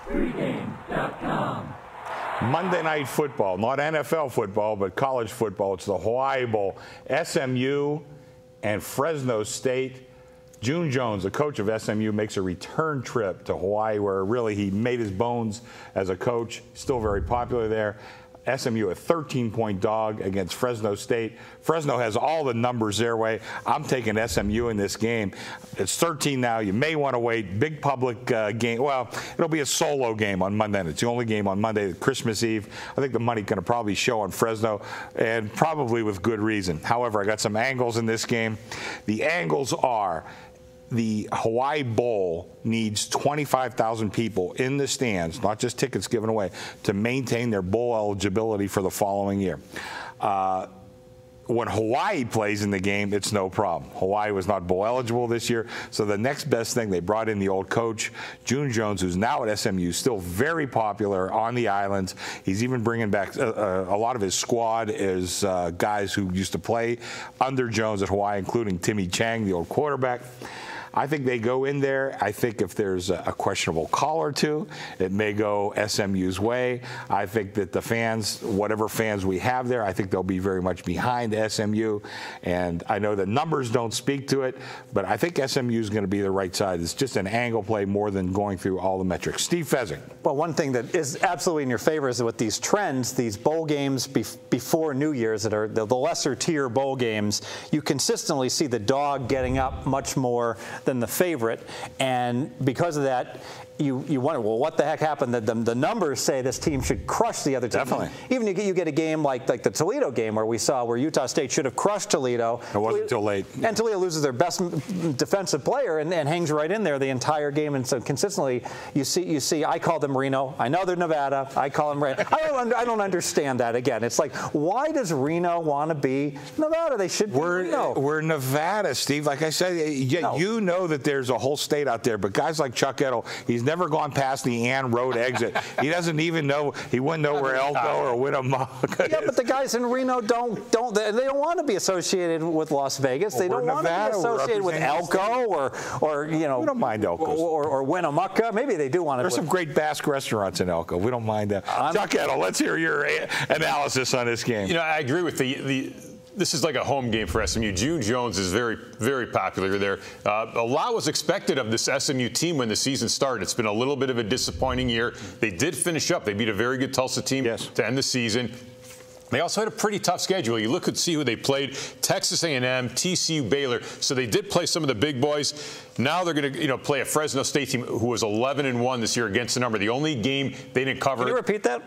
Pregame.com. Monday Night Football, not NFL football, but college football. It's the Hawaii Bowl. SMU and Fresno State. June Jones, the coach of SMU, makes a return trip to Hawaii where really he made his bones as a coach. Still very popular there. SMU a 13-point dog against Fresno State. Fresno has all the numbers their way. I'm taking SMU in this game. It's 13 now. You may want to wait. Big public game. Well, it'll be a solo game on Monday. It's the only game on Monday, Christmas Eve. I think the money's going to probably show on Fresno, and probably with good reason. However, I got some angles in this game. The angles are the Hawaii Bowl needs 25,000 people in the stands, not just tickets given away, to maintain their bowl eligibility for the following year. When Hawaii plays in the game, it's no problem. Hawaii was not bowl eligible this year, so the next best thing, they brought in the old coach, June Jones, who's now at SMU, still very popular on the islands. He's even bringing back a lot of his squad as guys who used to play under Jones at Hawaii, including Timmy Chang, the old quarterback. I think they go in there. I think if there's a questionable call or two, it may go SMU's way. I think that the fans, whatever fans we have there, I think they'll be very much behind SMU. And I know the numbers don't speak to it, but I think SMU is going to be the right side. It's just an angle play more than going through all the metrics. Steve Fezzik. Well, one thing that is absolutely in your favor is with these trends, these bowl games before New Year's that are the lesser tier bowl games, you consistently see the dog getting up much more than the favorite, and because of that, you wonder, well, what the heck happened? The numbers say this team should crush the other team. Definitely. Even you get a game like the Toledo game where we saw where Utah State should have crushed Toledo. It wasn't too late. And Toledo loses their best defensive player and hangs right in there the entire game. And so consistently, you see. I call them Reno. I know they're Nevada. I call them Reno. I don't understand that. Again, it's like, why does Reno want to be Nevada? They should be Reno. We're Nevada, Steve. Like I said, you know that there's a whole state out there, but guys like Chuck Edel, he's never gone past the Ann Road exit. He doesn't even know. He wouldn't know where Elko or Winnemucca is. Yeah, but the guys in Reno don't want to be associated with Las Vegas. They don't want to be associated with Elko or you know. We don't mind Elko or Winnemucca. Maybe they do want to. There's some great Basque restaurants in Elko. We don't mind that. Chuck Edel, let's hear your analysis on this game. You know, I agree with this is like a home game for SMU. June Jones is very, very popular there. A lot was expected of this SMU team when the season started. It's been a little bit of a disappointing year. They did finish up. They beat a very good Tulsa team to end the season. They also had a pretty tough schedule. You look and see who they played: Texas A&M, TCU, Baylor. So they did play some of the big boys. Now they're going to play a Fresno State team who was 11-1 this year against the number. The only game they didn't cover. Can you repeat that?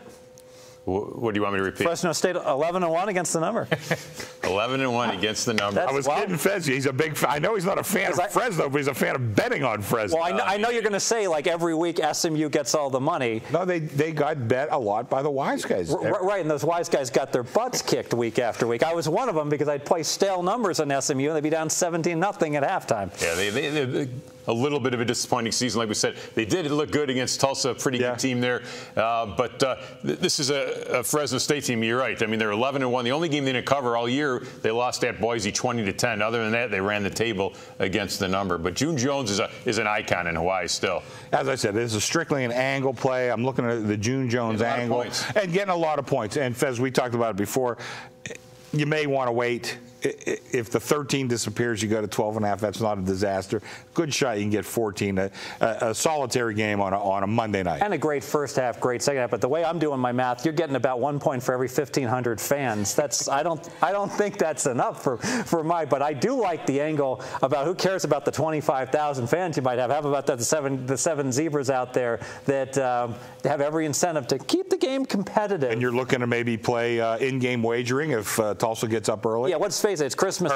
What do you want me to repeat? Fresno State 11-1 against the number. 11-1 against the number. I was kidding, Fezzik. He's a big fan. I know he's not a fan of Fresno, but he's a fan of betting on Fresno. Well, I know you're going to say, like, every week SMU gets all the money. No, they got bet a lot by the wise guys. Right, and those wise guys got their butts kicked week after week. I was one of them because I'd play stale numbers on SMU, and they'd be down 17-0 at halftime. Yeah, they a little bit of a disappointing season, like we said. They did look good against Tulsa, a pretty good team there. But this is a Fresno State team. You're right. I mean, they're 11-1. The only game they didn't cover all year, they lost at Boise 20-10. Other than that, they ran the table against the number. But June Jones is an icon in Hawaii still. As I said, this is strictly an angle play. I'm looking at the June Jones angle and getting a lot of points. And Fez, we talked about it before. You may want to wait. If the 13 disappears, you go to 12.5. That's not a disaster. Good shot. You can get 14. A solitary game on a Monday night. And a great first half, great second half. But the way I'm doing my math, you're getting about 1 point for every 1,500 fans. I don't think that's enough for Mike. But I do like the angle about who cares about the 25,000 fans you might have. How about the seven zebras out there that have every incentive to keep the game competitive? And you're looking to maybe play in-game wagering if Tulsa gets up early. Yeah, let's face it, it's Christmas.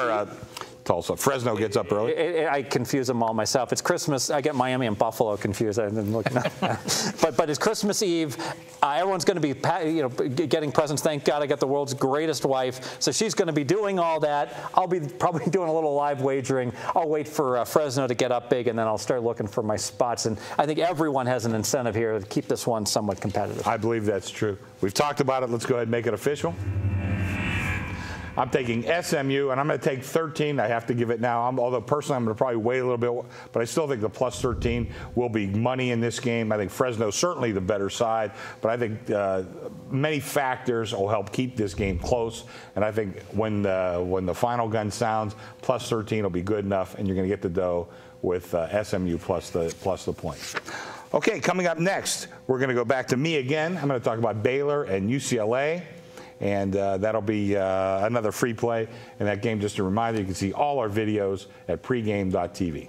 Tulsa. Fresno gets up early. I confuse them all myself. It's Christmas. I get Miami and Buffalo confused. I've been looking up. But it's Christmas Eve. Everyone's going to be getting presents. Thank God I got the world's greatest wife. So she's going to be doing all that. I'll be probably doing a little live wagering. I'll wait for Fresno to get up big, and then I'll start looking for my spots. And I think everyone has an incentive here to keep this one somewhat competitive. I believe that's true. We've talked about it. Let's go ahead and make it official. I'm taking SMU, and I'm going to take 13. I have to give it now. Although personally, I'm going to probably wait a little bit, but I still think the plus 13 will be money in this game. I think Fresno's certainly the better side, but I think many factors will help keep this game close. And I think when the final gun sounds, plus 13 will be good enough, and you're going to get the dough with SMU plus the points. Okay, coming up next, we're going to go back to me again. I'm going to talk about Baylor and UCLA, and that'll be another free play. And that game, just a reminder, you can see all our videos at pregame.tv.